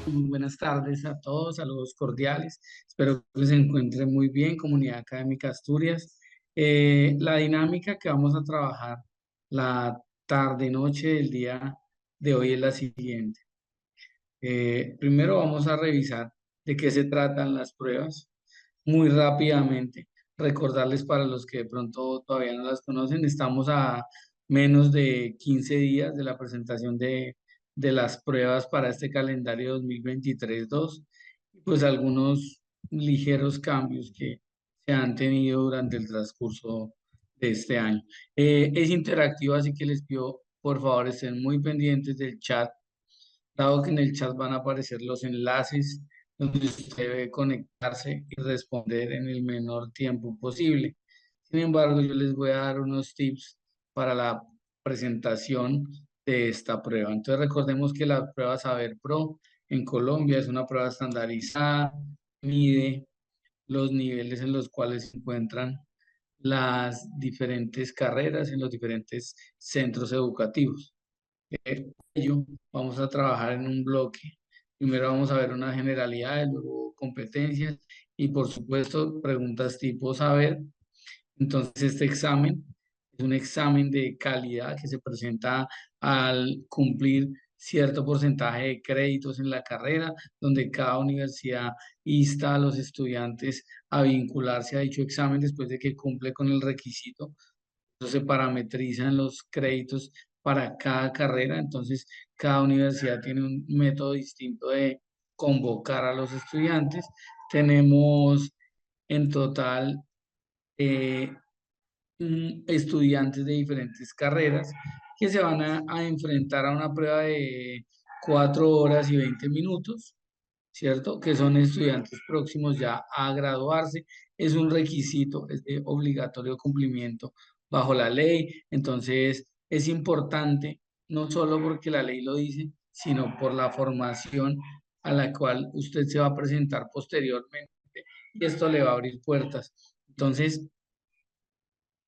Muy buenas tardes a todos, saludos cordiales. Espero que se encuentren muy bien, Comunidad Académica Asturias. La dinámica que vamos a trabajar la tarde-noche del día de hoy es la siguiente. Primero vamos a revisar de qué se tratan las pruebas muy rápidamente. Recordarles para los que de pronto todavía no las conocen, estamos a menos de 15 días de la presentación de las pruebas para este calendario 2023-2 y pues algunos ligeros cambios que se han tenido durante el transcurso de este año. Es interactivo, así que les pido por favor estén muy pendientes del chat, dado que en el chat van a aparecer los enlaces donde usted debe conectarse y responder en el menor tiempo posible. Sin embargo, yo les voy a dar unos tips para la presentación de esta prueba. Entonces, recordemos que la prueba Saber Pro en Colombia es una prueba estandarizada, mide los niveles en los cuales se encuentran las diferentes carreras en los diferentes centros educativos. Ello, vamos a trabajar en un bloque. Primero vamos a ver unas generalidades, luego competencias y por supuesto preguntas tipo saber. Entonces este examen es un examen de calidad que se presenta al cumplir cierto porcentaje de créditos en la carrera, donde cada universidad insta a los estudiantes a vincularse a dicho examen después de que cumple con el requisito. Entonces se parametrizan los créditos para cada carrera, entonces cada universidad tiene un método distinto de convocar a los estudiantes. Tenemos en total eh, estudiantes de diferentes carreras que se van a enfrentar a una prueba de 4 horas y 20 minutos, ¿cierto? Que son estudiantes próximos ya a graduarse. Es un requisito, es de obligatorio cumplimiento bajo la ley. Entonces, es importante, no solo porque la ley lo dice, sino por la formación a la cual usted se va a presentar posteriormente y esto le va a abrir puertas. Entonces,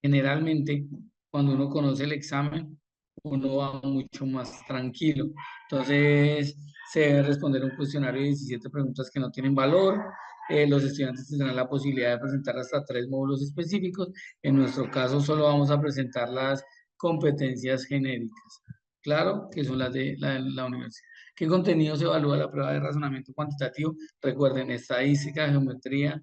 generalmente, cuando uno conoce el examen, uno va mucho más tranquilo. Entonces, se debe responder un cuestionario de 17 preguntas que no tienen valor. Los estudiantes tendrán la posibilidad de presentar hasta 3 módulos específicos. En nuestro caso, solo vamos a presentar las competencias genéricas. Claro, que son las de la universidad. ¿Qué contenido se evalúa la prueba de razonamiento cuantitativo? Recuerden, estadística, geometría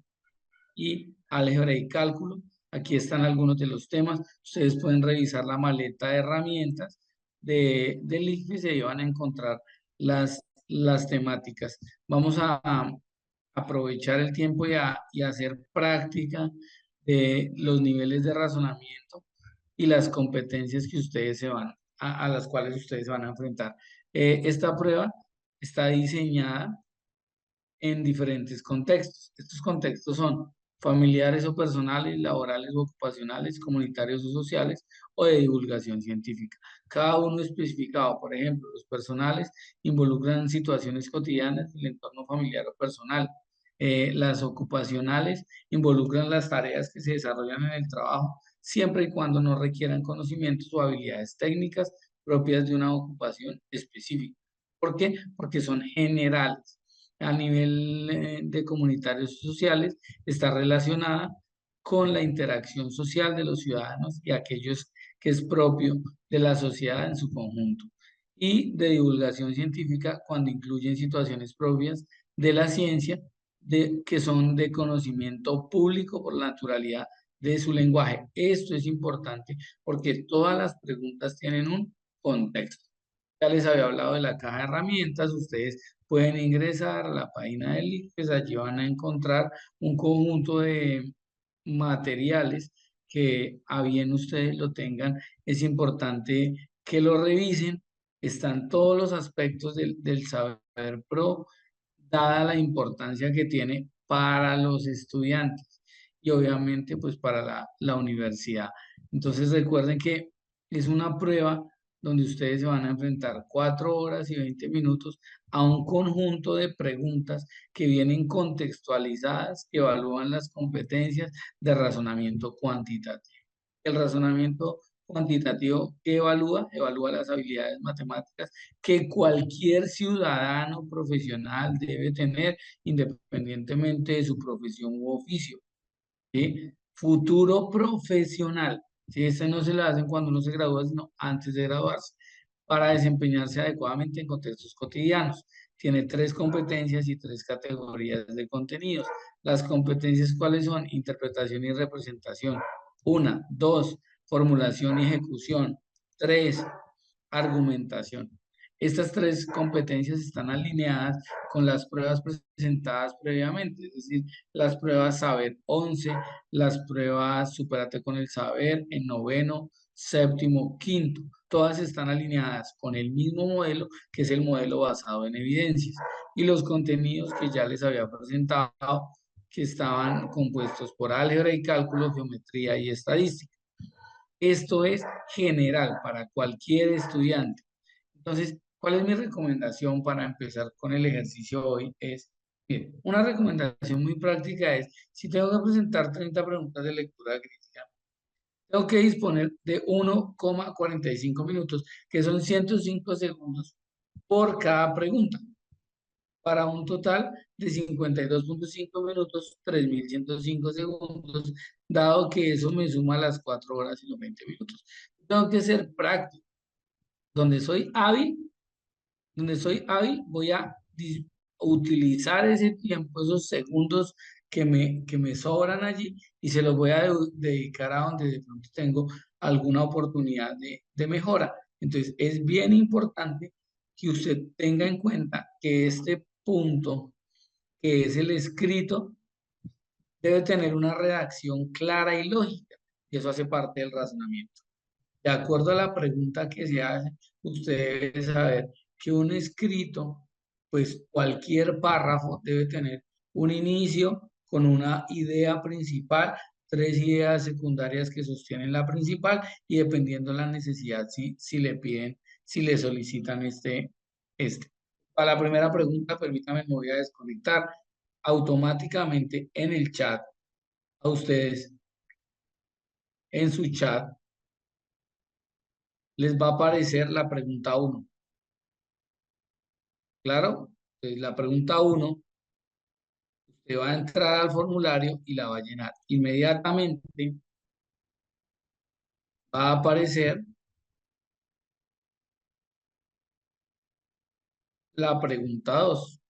y álgebra y cálculo. Aquí están algunos de los temas. Ustedes pueden revisar la maleta de herramientas del ICFES y ahí van a encontrar las temáticas. Vamos a aprovechar el tiempo y a hacer práctica de los niveles de razonamiento y las competencias que ustedes a las cuales ustedes se van a enfrentar. Esta prueba está diseñada en diferentes contextos. Estos contextos son familiares o personales, laborales o ocupacionales, comunitarios o sociales, o de divulgación científica. Cada uno especificado, por ejemplo, los personales involucran situaciones cotidianas del entorno familiar o personal. Las ocupacionales involucran las tareas que se desarrollan en el trabajo, siempre y cuando no requieran conocimientos o habilidades técnicas propias de una ocupación específica. ¿Por qué? Porque son generales. A nivel de comunitarios y sociales, está relacionada con la interacción social de los ciudadanos y aquellos que es propio de la sociedad en su conjunto. Y de divulgación científica cuando incluyen situaciones propias de la ciencia que son de conocimiento público por la naturalidad de su lenguaje. Esto es importante porque todas las preguntas tienen un contexto. Ya les había hablado de la caja de herramientas, ustedes pueden ingresar a la página del ICFES, allí van a encontrar un conjunto de materiales que a bien ustedes lo tengan. Es importante que lo revisen, están todos los aspectos del Saber Pro, dada la importancia que tiene para los estudiantes y obviamente pues para la universidad. Entonces recuerden que es una prueba donde ustedes se van a enfrentar 4 horas y 20 minutos a un conjunto de preguntas que vienen contextualizadas, que evalúan las competencias de razonamiento cuantitativo. El razonamiento cuantitativo que evalúa las habilidades matemáticas que cualquier ciudadano profesional debe tener independientemente de su profesión u oficio. ¿Sí? Futuro profesional. ¿Sí? Este no se lo hacen cuando uno se gradúa, sino antes de graduarse, para desempeñarse adecuadamente en contextos cotidianos. Tiene tres competencias y tres categorías de contenidos. Las competencias, ¿cuáles son? Interpretación y representación. Una, dos, formulación y ejecución. Tres, argumentación. Estas tres competencias están alineadas con las pruebas presentadas previamente, es decir, las pruebas Saber 11, las pruebas Supérate con el Saber en noveno, séptimo, quinto. Todas están alineadas con el mismo modelo, que es el modelo basado en evidencias. Y los contenidos que ya les había presentado, que estaban compuestos por álgebra y cálculo, geometría y estadística. Esto es general para cualquier estudiante. Entonces, ¿cuál es mi recomendación para empezar con el ejercicio hoy? Mire, una recomendación muy práctica es, si tengo que presentar 30 preguntas de lectura crítica, tengo que disponer de 1,45 minutos, que son 105 segundos por cada pregunta, para un total de 52,5 minutos, 3.105 segundos, dado que eso me suma las 4 horas y los 20 minutos. Tengo que ser práctico. Donde soy hábil, voy a utilizar ese tiempo, esos segundos que me sobran allí y se los voy a dedicar a donde de pronto tengo alguna oportunidad de mejora. Entonces, es bien importante que usted tenga en cuenta que este punto, que es el escrito, debe tener una redacción clara y lógica, y eso hace parte del razonamiento. De acuerdo a la pregunta que se hace, usted debe saber que un escrito, pues cualquier párrafo debe tener un inicio con una idea principal, tres ideas secundarias que sostienen la principal y dependiendo de la necesidad, si le piden, si le solicitan este. Para la primera pregunta, permítame, me voy a desconectar automáticamente en el chat a ustedes, en su chat les va a aparecer la pregunta uno. Claro, entonces la pregunta uno, usted va a entrar al formulario y la va a llenar. Inmediatamente va a aparecer la pregunta 2.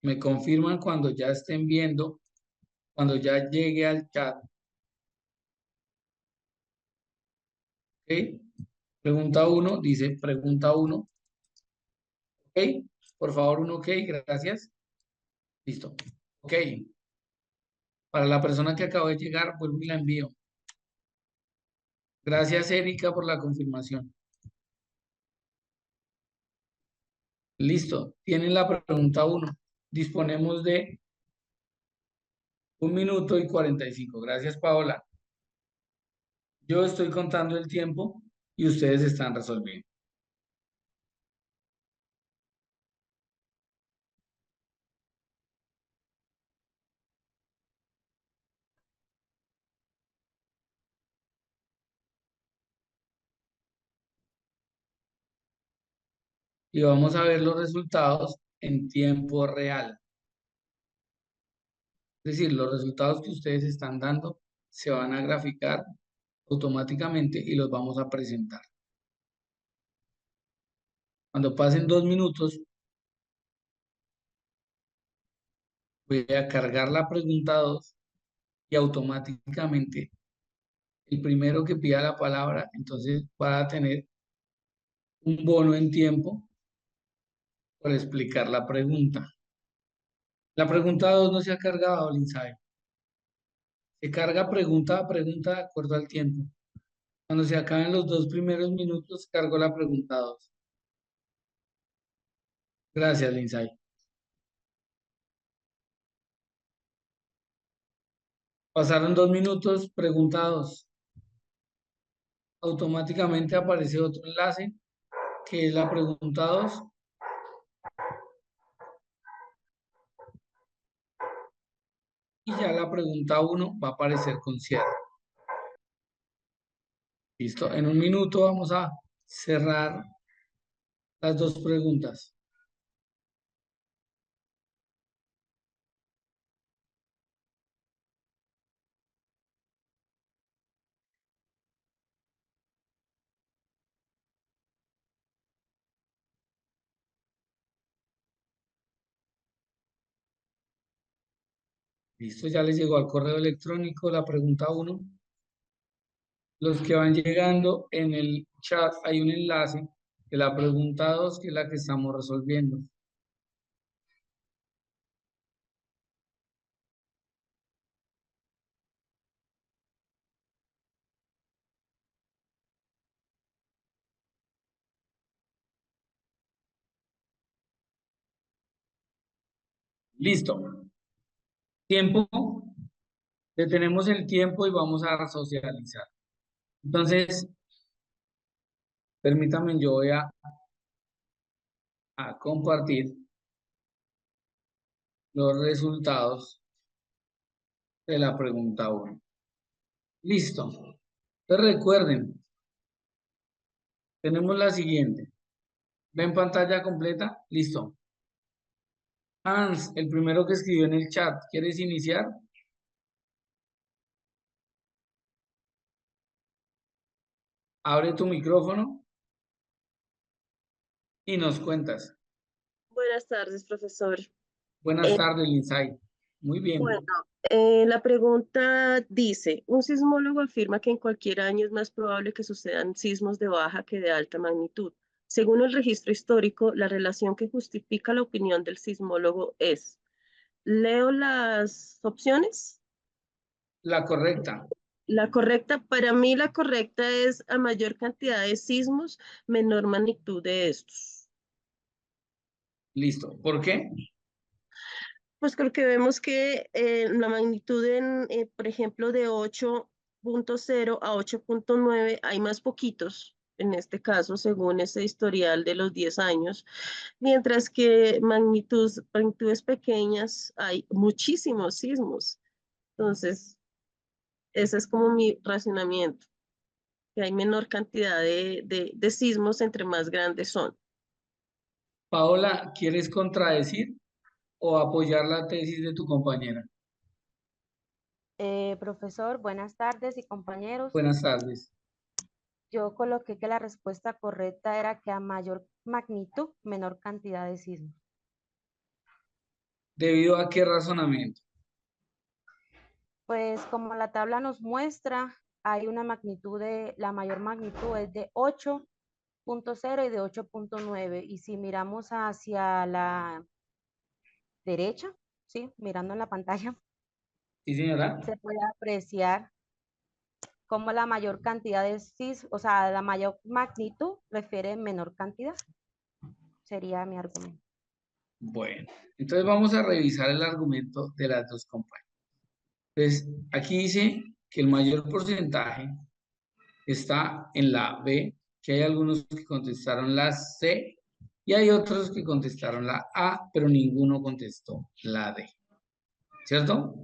Me confirman cuando ya estén viendo, cuando ya llegue al chat. ¿Ok? Pregunta uno, dice pregunta uno. ¿Ok? Por favor, un ok, gracias. Listo. Ok. Para la persona que acaba de llegar, vuelvo y la envío. Gracias, Erika, por la confirmación. Listo. Tienen la pregunta uno. Disponemos de 1 minuto y 45. Gracias, Paola. Yo estoy contando el tiempo y ustedes están resolviendo. Y vamos a ver los resultados en tiempo real. Es decir, los resultados que ustedes están dando se van a graficar automáticamente y los vamos a presentar. Cuando pasen 2 minutos, voy a cargar la pregunta 2 y automáticamente el primero que pida la palabra, entonces va a tener un bono en tiempo por explicar la pregunta. La pregunta 2 no se ha cargado, Lindsay. Se carga pregunta a pregunta de acuerdo al tiempo. Cuando se acaben los 2 primeros minutos, cargo la pregunta 2. Gracias, Lindsay. Pasaron 2 minutos, pregunta 2. Automáticamente aparece otro enlace, que es la pregunta 2. ya la pregunta 1 va a aparecer con cierre. ¿Listo? En un minuto vamos a cerrar las dos preguntas. ¿Listo? Ya les llegó al correo electrónico la pregunta 1. Los que van llegando en el chat hay un enlace de la pregunta 2, que es la que estamos resolviendo. Listo. Tiempo. Detenemos el tiempo y vamos a socializar. Entonces, permítanme, yo voy a compartir los resultados de la pregunta 1. Listo. Entonces recuerden, tenemos la siguiente. ¿Ven pantalla completa? Listo. Hans, el primero que escribió en el chat, ¿quieres iniciar? Abre tu micrófono y nos cuentas. Buenas tardes, profesor. Buenas Eh, tardes, Linsay. Muy bueno, bien. la pregunta dice, un sismólogo afirma que en cualquier año es más probable que sucedan sismos de baja que de alta magnitud. Según el registro histórico, la relación que justifica la opinión del sismólogo es, leo las opciones. La correcta. La correcta, para mí la correcta es a mayor cantidad de sismos, menor magnitud de estos. Listo. ¿Por qué? Pues creo que vemos que la magnitud por ejemplo, de 8.0 a 8.9 hay más poquitos, en este caso, según ese historial de los 10 años, mientras que magnitudes pequeñas hay muchísimos sismos. Entonces, ese es como mi razonamiento, que hay menor cantidad de sismos entre más grandes son. Paola, ¿quieres contradecir o apoyar la tesis de tu compañera? Profesor, buenas tardes y compañeros. Buenas tardes. Yo coloqué que la respuesta correcta era que a mayor magnitud, menor cantidad de sismos. ¿Debido a qué razonamiento? Pues como la tabla nos muestra, hay una magnitud la mayor magnitud es de 8.0 y de 8.9. Y si miramos hacia la derecha, sí, mirando en la pantalla, Sí, señora. se puede apreciar cómo la mayor cantidad de sismos, o sea, la mayor magnitud refiere menor cantidad. Sería mi argumento. Bueno, entonces vamos a revisar el argumento de las dos compañeras. Entonces, aquí dice que el mayor porcentaje está en la B, que hay algunos que contestaron la C y hay otros que contestaron la A, pero ninguno contestó la D, ¿cierto?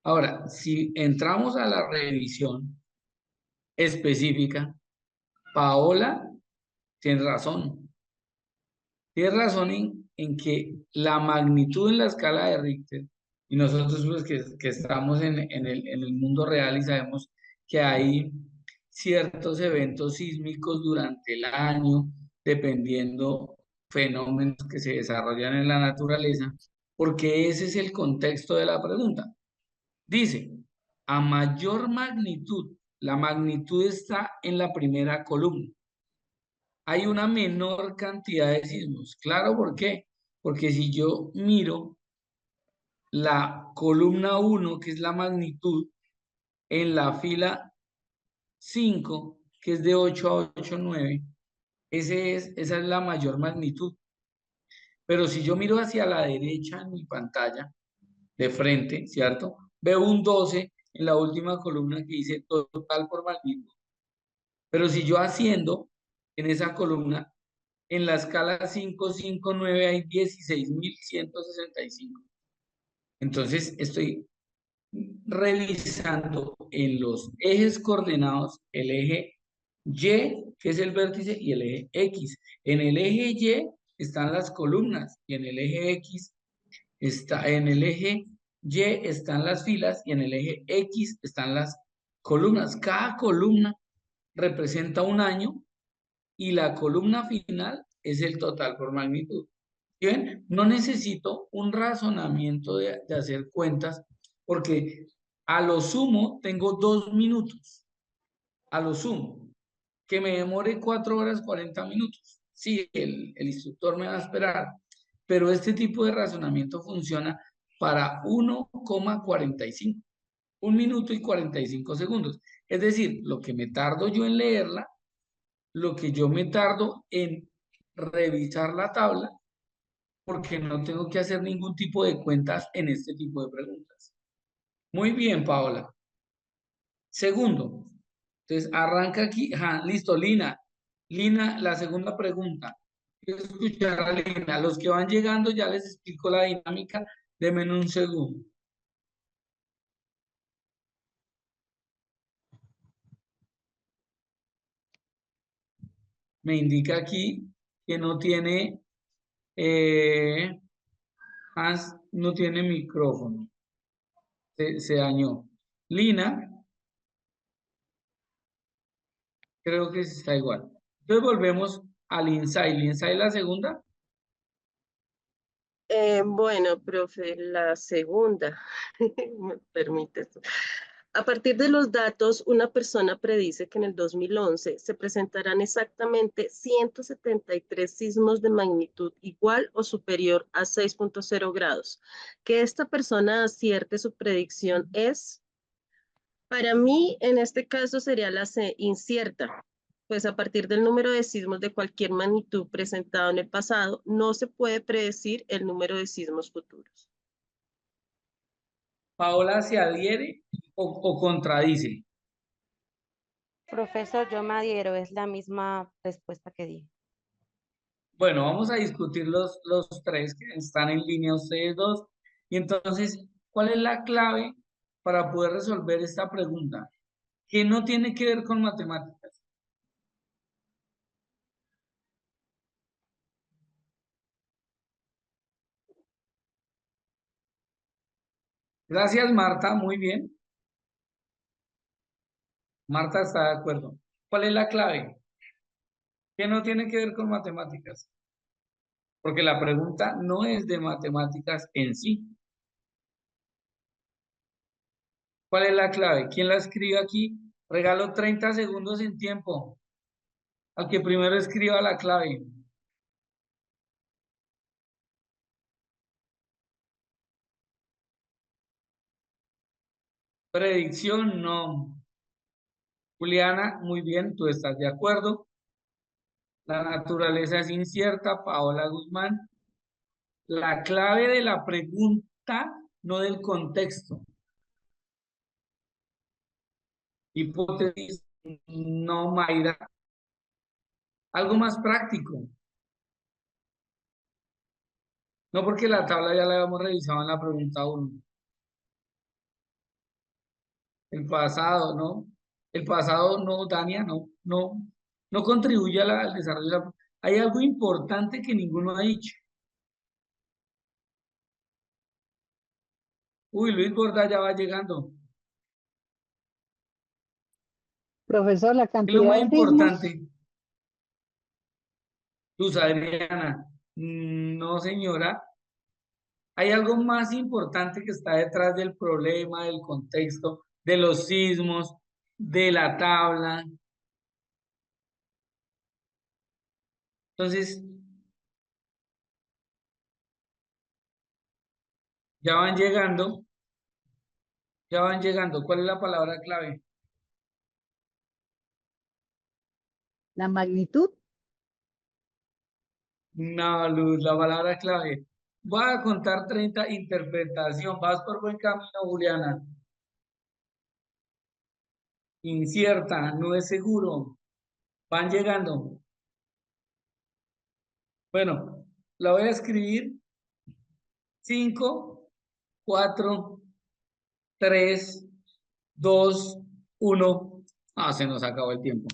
Ahora, si entramos a la revisión específica, Paola tiene razón. Tiene razón en que la magnitud en la escala de Richter, y nosotros pues que estamos en el mundo real y sabemos que hay ciertos eventos sísmicos durante el año, dependiendo fenómenos que se desarrollan en la naturaleza, porque ese es el contexto de la pregunta. Dice, a mayor magnitud, la magnitud está en la primera columna. Hay una menor cantidad de sismos. Claro, ¿por qué? Porque si yo miro la columna 1, que es la magnitud, en la fila 5, que es de 8 a 8,9, esa es la mayor magnitud. Pero si yo miro hacia la derecha en mi pantalla, de frente, ¿cierto? Veo un 12 en la última columna que dice total por magnitud. Pero si yo asciendo en esa columna, en la escala 559 hay 16.165. Entonces estoy revisando en los ejes coordenados el eje Y, que es el vértice, y el eje X. En el eje Y están las columnas y en el eje X en el eje Y están las filas y en el eje X están las columnas. Cada columna representa un año y la columna final es el total por magnitud. Bien, no necesito un razonamiento de hacer cuentas porque a lo sumo tengo 2 minutos, a lo sumo, que me demore 4 horas 40 minutos. Sí, el instructor me va a esperar, pero este tipo de razonamiento funciona para 1,45, 1 minuto y 45 segundos. Es decir, lo que me tardo yo en leerla, lo que yo me tardo en revisar la tabla, porque no tengo que hacer ningún tipo de cuentas en este tipo de preguntas. Muy bien, Paola. Segundo, entonces arranca aquí. Ajá, listo, Lina. Lina, la segunda pregunta. Quiero escuchar a Lina. Los que van llegando ya les explico la dinámica. Denme un segundo. Me indica aquí que no tiene, Hans no tiene micrófono. Se dañó. Lina, creo que está igual. Entonces volvemos al Insight. ¿Insight la segunda? Bueno, profe, la segunda, me permite. A partir de los datos, una persona predice que en el 2011 se presentarán exactamente 173 sismos de magnitud igual o superior a 6.0 grados. Que esta persona acierte su predicción es, para mí, en este caso sería la C, incierta, pues a partir del número de sismos de cualquier magnitud presentado en el pasado, no se puede predecir el número de sismos futuros. ¿Paola se adhiere o contradice? Profesor, yo me adhiero, es la misma respuesta que di. Bueno, vamos a discutir los tres que están en línea, ustedes dos. Y entonces, ¿cuál es la clave para poder resolver esta pregunta? Que no tiene que ver con matemáticas. Gracias, Marta, muy bien. Marta está de acuerdo. ¿Cuál es la clave? Que no tiene que ver con matemáticas. Porque la pregunta no es de matemáticas en sí. ¿Cuál es la clave? ¿Quién la escribe aquí? Regalo 30 segundos en tiempo al que primero escriba la clave. Predicción, no. Juliana, muy bien, tú estás de acuerdo. La naturaleza es incierta, Paola Guzmán. La clave de la pregunta, no del contexto. Hipótesis, no, Mayra. Algo más práctico. No porque la tabla ya la habíamos revisado en la pregunta 1. El pasado, ¿no? El pasado no, Dania, no contribuye al desarrollo de la... Hay algo importante que ninguno ha dicho. Uy, Luis Borda ya va llegando. Profesor, la ¿Qué es lo cantidad más de sismos, importante? Luz Adriana. No, señora. Hay algo más importante que está detrás del problema, del contexto, de los sismos, de la tabla. Entonces, ya van llegando, ya van llegando. ¿Cuál es la palabra clave? la magnitud, No, Luz, la palabra clave. Voy a contar 30, interpretación. Vas por buen camino, Juliana. Incierta, no es seguro. Van llegando. Bueno, la voy a escribir. 5, 4, 3, 2, 1. Ah, se nos acabó el tiempo.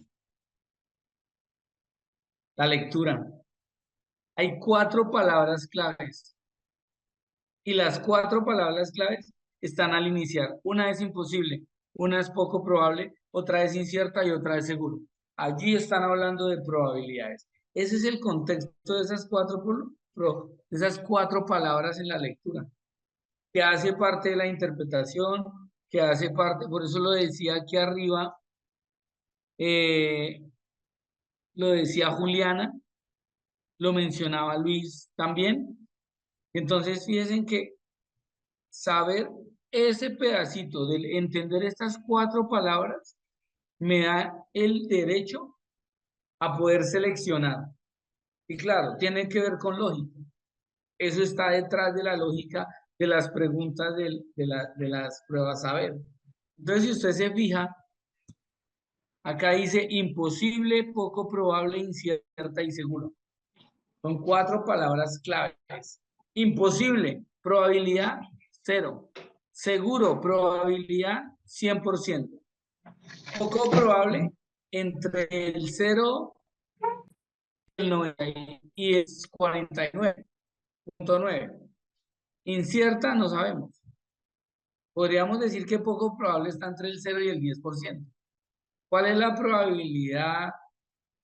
La lectura. Hay 4 palabras claves. Y las 4 palabras claves están al iniciar. Una es imposible, una es poco probable, otra es incierta y otra es seguro. Allí están hablando de probabilidades. Ese es el contexto de esas 4, de esas 4 palabras en la lectura, que hace parte de la interpretación, que hace parte, por eso lo decía aquí arriba, eh, lo decía Juliana, lo mencionaba Luis también. Entonces, fíjense que saber ese pedacito del entender estas 4 palabras me da el derecho a poder seleccionar. Y claro, tiene que ver con lógica. Eso está detrás de la lógica de las preguntas de las pruebas saber. Entonces, si usted se fija, acá dice imposible, poco probable, incierta y seguro. Son 4 palabras claves. Imposible, probabilidad 0. Seguro, probabilidad 100%. Poco probable, entre el 0 y el 90 y es 49.9. Incierta, no sabemos. Podríamos decir que poco probable está entre el 0 y el 10%. ¿Cuál es la probabilidad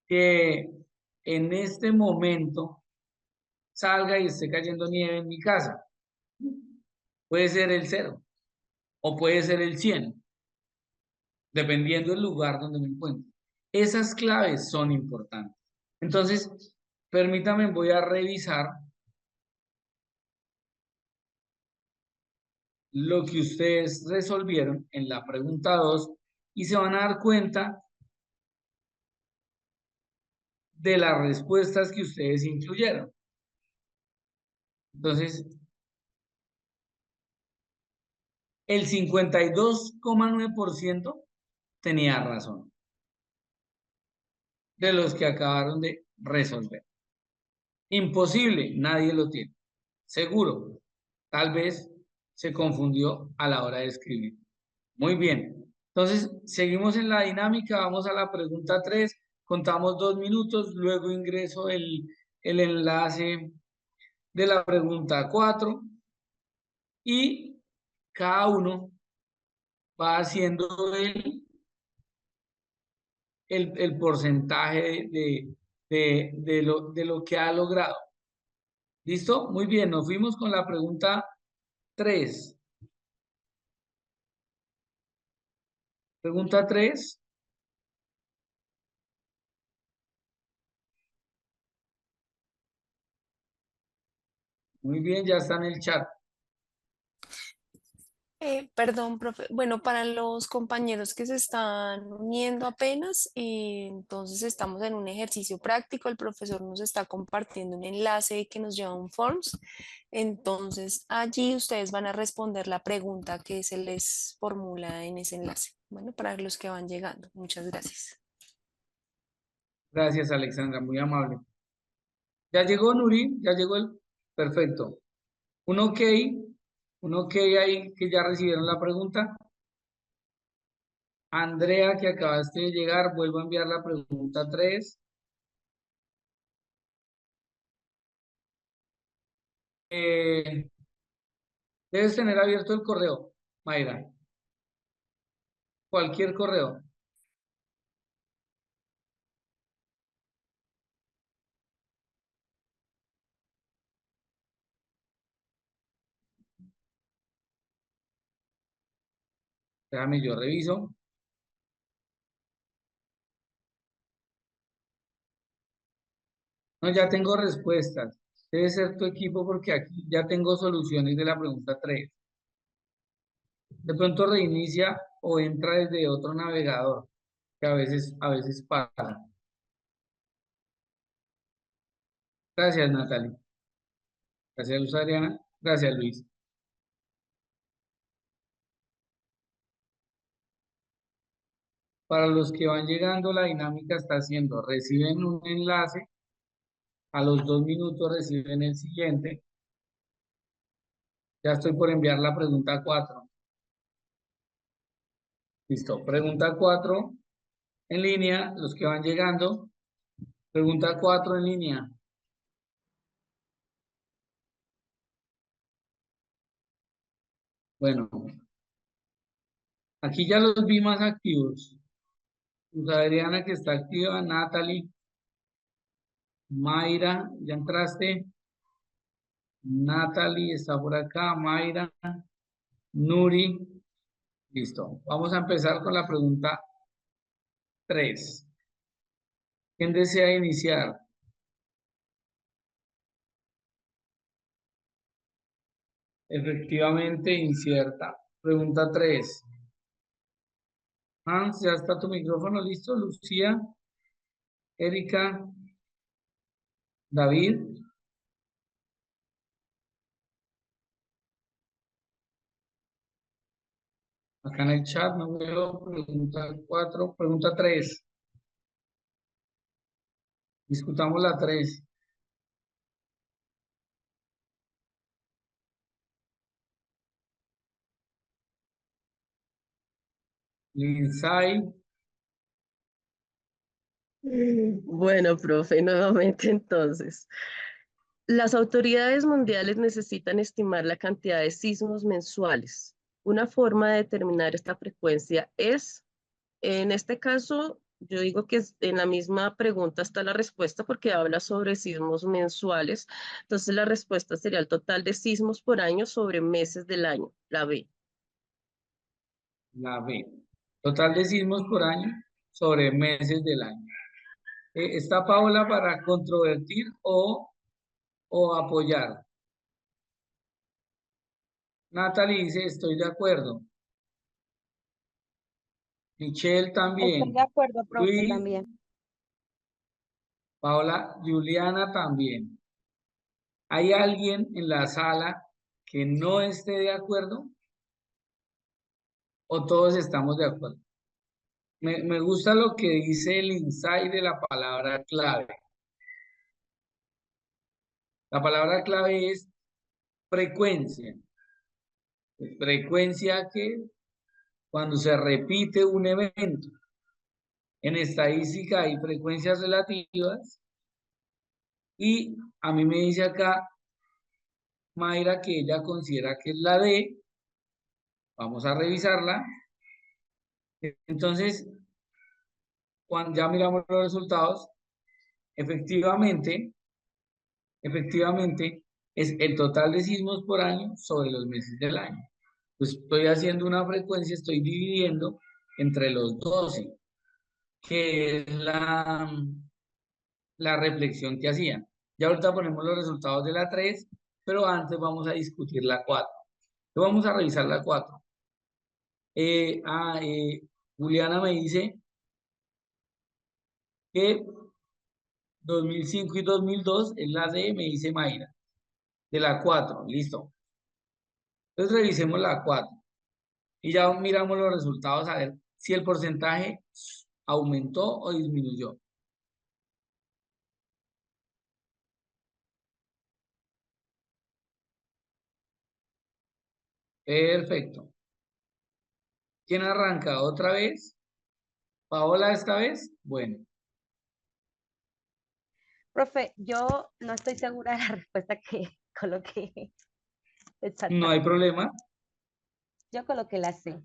que en este momento salga y esté cayendo nieve en mi casa? Puede ser el 0 o puede ser el 100, dependiendo del lugar donde me encuentre. Esas claves son importantes. Entonces, permítame, voy a revisar lo que ustedes resolvieron en la pregunta 2 y se van a dar cuenta de las respuestas que ustedes incluyeron. Entonces, el 52,9% tenía razón de los que acabaron de resolver. Imposible, nadie lo tiene. Seguro, tal vez se confundió a la hora de escribir. Muy bien. Entonces, seguimos en la dinámica. Vamos a la pregunta 3. Contamos 2 minutos. Luego ingreso el enlace de la pregunta 4. Y cada uno va haciendo el porcentaje de lo que ha logrado. ¿Listo? Muy bien. Nos fuimos con la pregunta 3. Pregunta 3. Muy bien, ya está en el chat. Perdón, profe. Bueno, para los compañeros que se están uniendo apenas, entonces estamos en un ejercicio práctico. El profesor nos está compartiendo un enlace que nos lleva a un Forms. Entonces, allí ustedes van a responder la pregunta que se les formula en ese enlace. Bueno, para los que van llegando. Muchas gracias. Gracias, Alexandra, muy amable. ¿Ya llegó Nuri? ¿Ya llegó el? Perfecto. Un ok ahí que ya recibieron la pregunta. Andrea, que acabaste de llegar, vuelvo a enviar la pregunta 3. Debes tener abierto el correo, Mayra. Cualquier correo. Déjame, yo reviso. No, ya tengo respuestas. Debe ser tu equipo porque aquí ya tengo soluciones de la pregunta 3. De pronto reinicia o entra desde otro navegador, que a veces pasa. Gracias, Natalie. Gracias, Luz Adriana. Gracias, Luis. Para los que van llegando, la dinámica está haciendo, reciben un enlace, a los 2 minutos reciben el siguiente. Ya estoy por enviar la pregunta 4. Listo. Pregunta 4 en línea, los que van llegando. Pregunta 4 en línea. Bueno, aquí ya los vi más activos. Luz Adriana que está activa, Natalie, Mayra, ¿ya entraste? Natalie está por acá, Mayra, Nuri. Listo. Vamos a empezar con la pregunta 3. ¿Quién desea iniciar? Efectivamente, incierta. Pregunta 3. Hans, ¿ya está tu micrófono listo? Lucía, Erika, David. Acá en el chat no veo. Pregunta 4. Pregunta 3. Discutamos la 3. Lindsay. Bueno, profe, nuevamente entonces. Las autoridades mundiales necesitan estimar la cantidad de sismos mensuales. Una forma de determinar esta frecuencia es, en este caso, yo digo que en la misma pregunta está la respuesta porque habla sobre sismos mensuales. Entonces la respuesta sería el total de sismos por año sobre meses del año, la B. La B. Total de sismos por año sobre meses del año. ¿Está Paola para controvertir o apoyar? Natalie dice, estoy de acuerdo. Michelle Estoy también. de acuerdo, profe, Luis, también. Paola, Juliana también. ¿Hay alguien en la sala que no esté de acuerdo? ¿O todos estamos de acuerdo? Me gusta lo que dice el insight de la palabra clave. La palabra clave es frecuencia. Frecuencia que cuando se repite un evento. En estadística hay frecuencias relativas y a mí me dice acá Mayra que ella considera que es la D. Vamos a revisarla. Entonces, cuando ya miramos los resultados, efectivamente es el total de sismos por año sobre los meses del año. Pues estoy haciendo una frecuencia, estoy dividiendo entre los 12, que es la reflexión que hacía. Ya ahorita ponemos los resultados de la 3, pero antes vamos a discutir la 4. Vamos a revisar la 4. Juliana me dice que 2005 y 2002 es la D, me dice Mayra. De la 4, listo. Entonces revisemos la 4 y ya miramos los resultados a ver si el porcentaje aumentó o disminuyó. Perfecto. ¿Quién arranca otra vez? ¿Paola esta vez? Bueno, Profe, yo no estoy segura de la respuesta que coloqué no hay exactamente. problema. Yo coloqué la C,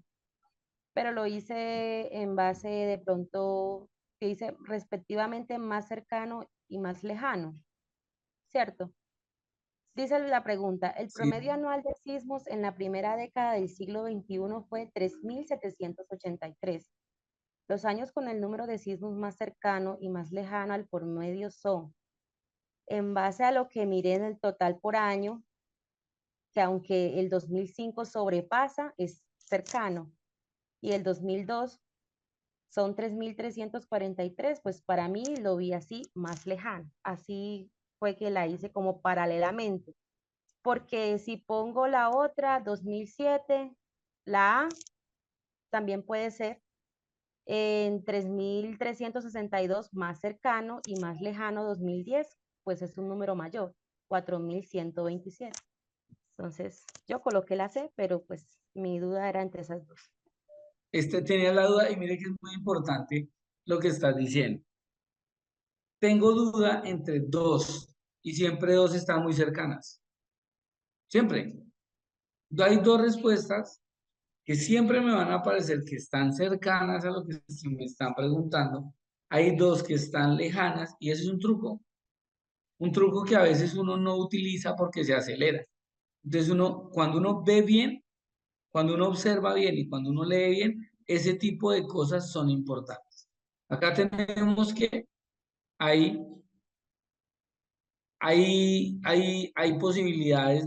pero lo hice en base de pronto, que dice respectivamente más cercano y más lejano, ¿cierto? Dice la pregunta, el Sí, promedio anual de sismos en la primera década del siglo XXI fue 3.783. Los años con el número de sismos más cercano y más lejano al promedio son, en base a lo que miré en el total por año, que aunque el 2005 sobrepasa, es cercano, y el 2002 son 3.343, pues para mí lo vi así más lejano. Así fue que la hice como paralelamente. Porque si pongo la otra, 2007, la A también puede ser en 3.362 más cercano y más lejano 2010, pues es un número mayor, 4.127. Entonces, yo coloqué la C, pero pues mi duda era entre esas dos. tenía la duda y mire que es muy importante lo que estás diciendo. Tengo duda entre dos y siempre dos están muy cercanas. Siempre. Hay dos respuestas que siempre me van a parecer que están cercanas a lo que se me están preguntando. Hay dos que están lejanas y eso es un truco. Un truco que a veces uno no utiliza porque se acelera. Entonces cuando uno ve bien, cuando uno observa bien y cuando uno lee bien, ese tipo de cosas son importantes. Acá tenemos que hay posibilidades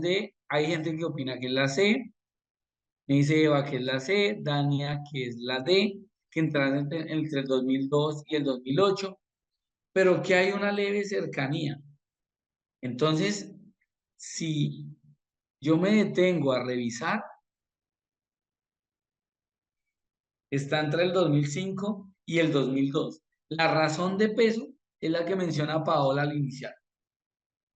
hay gente que opina que es la C, me dice Eva que es la C, Dania que es la D, que entraron entre el 2002 y el 2008, pero que hay una leve cercanía. Entonces, si yo me detengo a revisar, está entre el 2005 y el 2002. La razón de peso es la que menciona Paola al iniciar.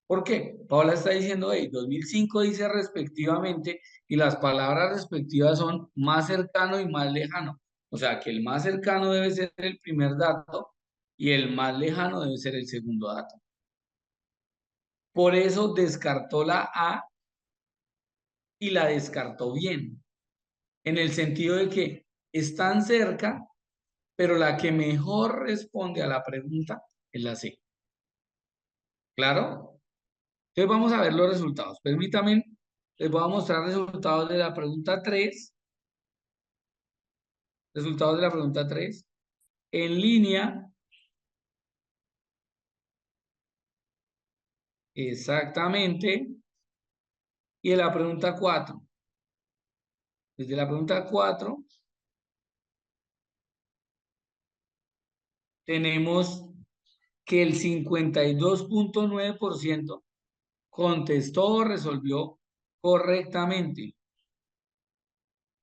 ¿Por qué? Paola está diciendo, hey, 2005 dice respectivamente y las palabras respectivas son más cercano y más lejano. O sea que el más cercano debe ser el primer dato y el más lejano debe ser el segundo dato. Por eso descartó la A y la descartó bien, en el sentido de que están cerca, pero la que mejor responde a la pregunta es la C. ¿Claro? Entonces vamos a ver los resultados. Permítanme, les voy a mostrar resultados de la pregunta 3. Resultados de la pregunta 3. En línea. Exactamente. Y en la pregunta 4. Desde la pregunta 4 tenemos que el 52.9% contestó o resolvió correctamente.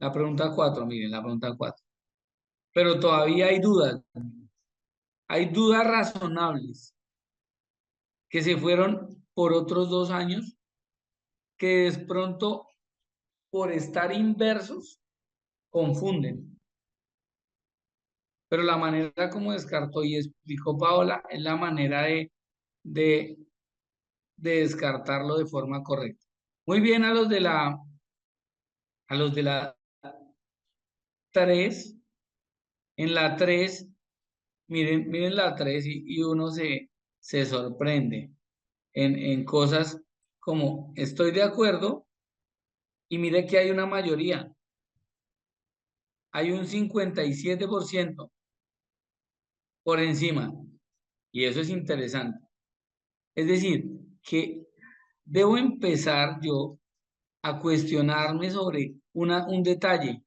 La pregunta 4, miren, la pregunta 4. Pero todavía hay dudas. Hay dudas razonables que se fueron por otros 2 años, que de pronto por estar inversos confunden. Pero la manera como descartó y explicó Paola es la manera de descartarlo de forma correcta. Muy bien a los de la 3. En la 3, miren la 3 y uno se sorprende en cosas como estoy de acuerdo y mire que hay una mayoría. Hay un 57% por encima y eso es interesante. Es decir, que debo empezar yo a cuestionarme sobre un detalle.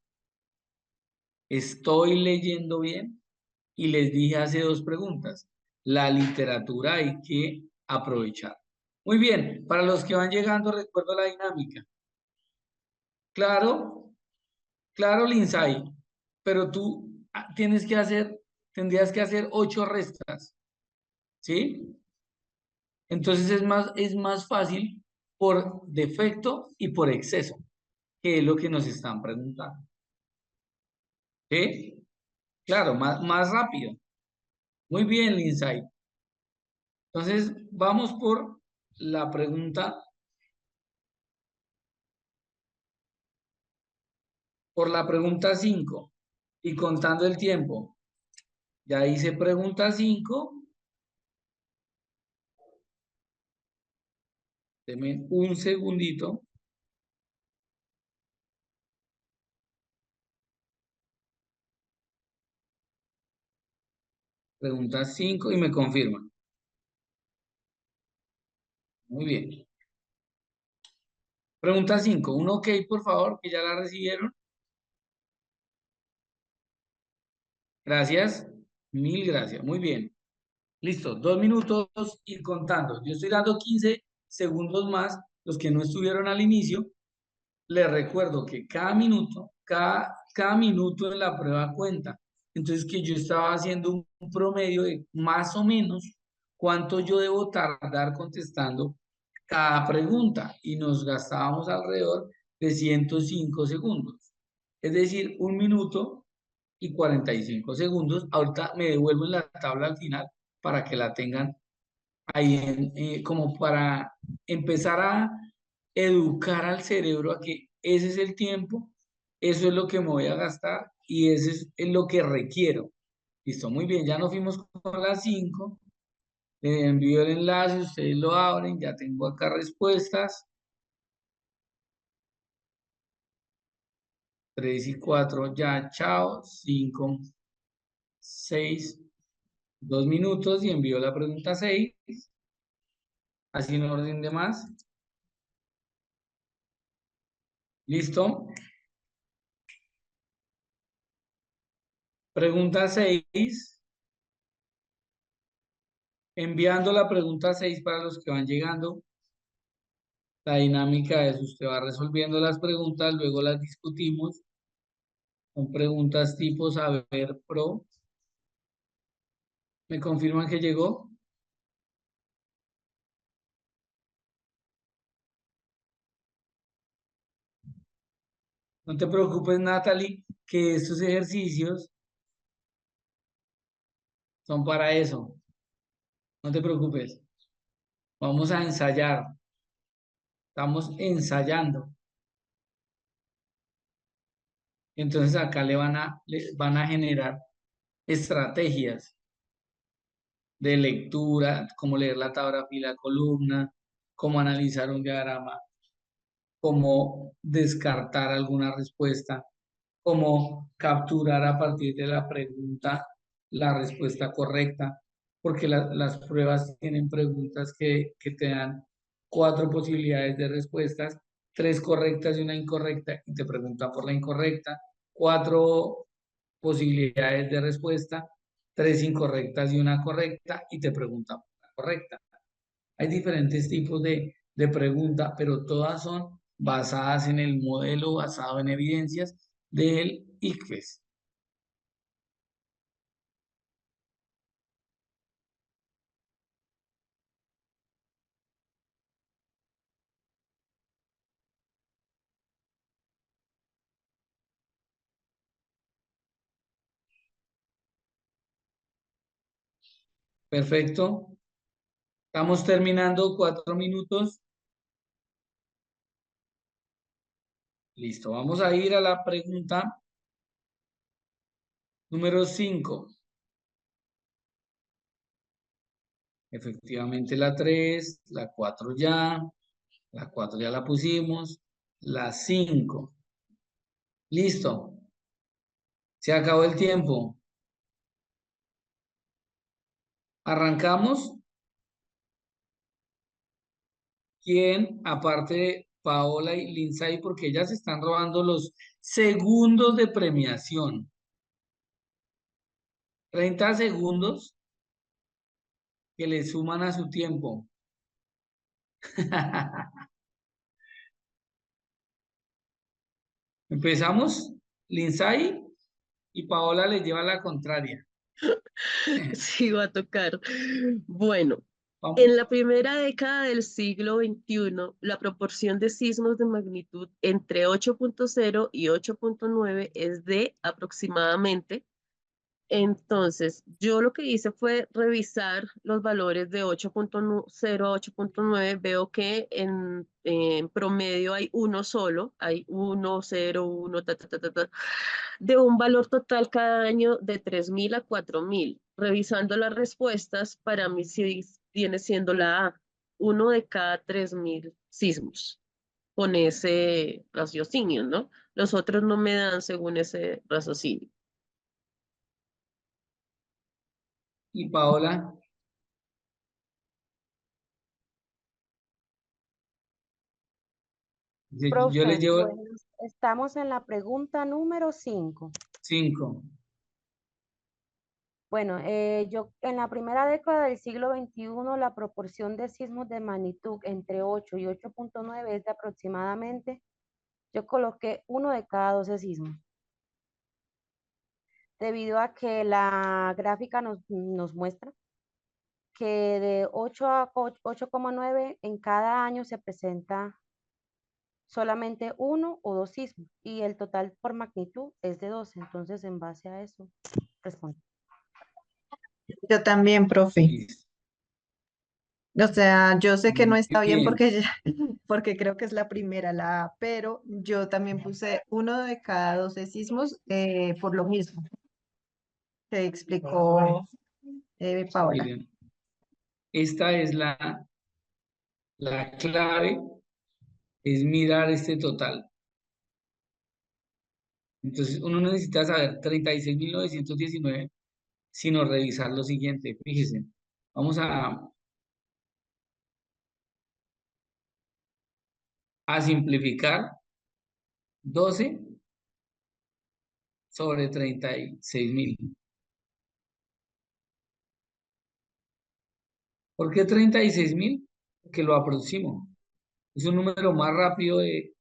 ¿Estoy leyendo bien? Y les dije hace 2 preguntas. La literatura hay que aprovechar. Muy bien, para los que van llegando, recuerdo la dinámica. Claro, claro, Lindsay, pero tú tendrías que hacer 8 restas, ¿sí? Entonces es más fácil por defecto y por exceso, que es lo que nos están preguntando. ¿Sí? Claro, más rápido. Muy bien, Lindsay. Entonces, vamos la pregunta, por la pregunta 5 y contando el tiempo. Ya hice pregunta 5. Denme un segundito. Pregunta 5 y me confirman. Muy bien. Pregunta 5. Un ok, por favor, que ya la recibieron. Gracias. Mil gracias. Muy bien. Listo. 2 minutos y contando. Yo estoy dando 15 segundos más. Los que no estuvieron al inicio, les recuerdo que cada minuto en la prueba cuenta. Entonces, que yo estaba haciendo un promedio de más o menos cuánto yo debo tardar contestando cada pregunta y nos gastábamos alrededor de 105 segundos. Es decir, 1 minuto y 45 segundos. Ahorita me devuelvo en la tabla al final para que la tengan ahí como para empezar a educar al cerebro a que ese es el tiempo, eso es lo que me voy a gastar y ese es lo que requiero. Listo, muy bien, ya nos fuimos con las 5. Les envío el enlace, ustedes lo abren, ya tengo acá respuestas. 3 y 4 ya, chao. 5, 6, 2 minutos y envío la pregunta 6. Así en orden de más. ¿Listo? Pregunta 6. Enviando la pregunta 6 para los que van llegando. La dinámica es, usted va resolviendo las preguntas, luego las discutimos. Son preguntas tipo saber pro. ¿Me confirman que llegó? No te preocupes, Natalie, que estos ejercicios son para eso. No te preocupes. Vamos a ensayar. Estamos ensayando. Entonces acá le van a generar estrategias de lectura, cómo leer la tabla fila columna, cómo analizar un diagrama, cómo descartar alguna respuesta, cómo capturar a partir de la pregunta la respuesta correcta, porque las pruebas tienen preguntas que te dan 4 posibilidades de respuestas, 3 correctas y una incorrecta, y te preguntan por la incorrecta, 4 posibilidades de respuesta, 3 incorrectas y una correcta, y te preguntan por la correcta. Hay diferentes tipos de preguntas, pero todas son basadas en el modelo basado en evidencias del ICFES. Perfecto. Estamos terminando, 4 minutos. Listo, vamos a ir a la pregunta número 5. Efectivamente la 3, la 4 ya, la 4 ya la pusimos, la 5. Listo. Se acabó el tiempo. Arrancamos. ¿Quién, aparte de Paola y Lindsay, porque ellas están robando los segundos de premiación? 30 segundos que le suman a su tiempo. Empezamos. Lindsay y Paola les lleva la contraria. Sí, va a tocar. Bueno, en Vamos. la primera década del siglo XXI, la proporción de sismos de magnitud entre 8.0 y 8.9 es de aproximadamente. Entonces, yo lo que hice fue revisar los valores de 8.0 a 8.9. Veo que en promedio hay uno solo, hay 1, 0, 1, de un valor total cada año de 3.000 a 4.000. Revisando las respuestas, para mí sí viene siendo la A, uno de cada 3.000 sismos, con ese raciocinio, ¿no? Los otros no me dan según ese raciocinio. Y Paola, dice, yo les Profe, llevo bueno, estamos en la pregunta número 5. 5. Bueno, yo en la primera década del siglo XXI la proporción de sismos de magnitud entre 8 y 8.9 es de aproximadamente, yo coloqué uno de cada 12 sismos, debido a que la gráfica nos muestra que de 8 a 8,9 en cada año se presenta solamente 1 o 2 sismos y el total por magnitud es de 12. Entonces, en base a eso, respondo. Yo también, profe. Listo. O sea, yo sé que no Muy está bien bien. porque, porque creo que es la primera, la A, pero yo también puse 1 de cada 12 sismos por lo mismo que explicó Paola. Miren, esta es la clave, es mirar este total. Entonces, uno necesita saber 36.919, sino revisar lo siguiente. Fíjense, vamos a simplificar 12 sobre 36.000. ¿Por qué 36.000? Porque lo aproximo. Es un número más rápido de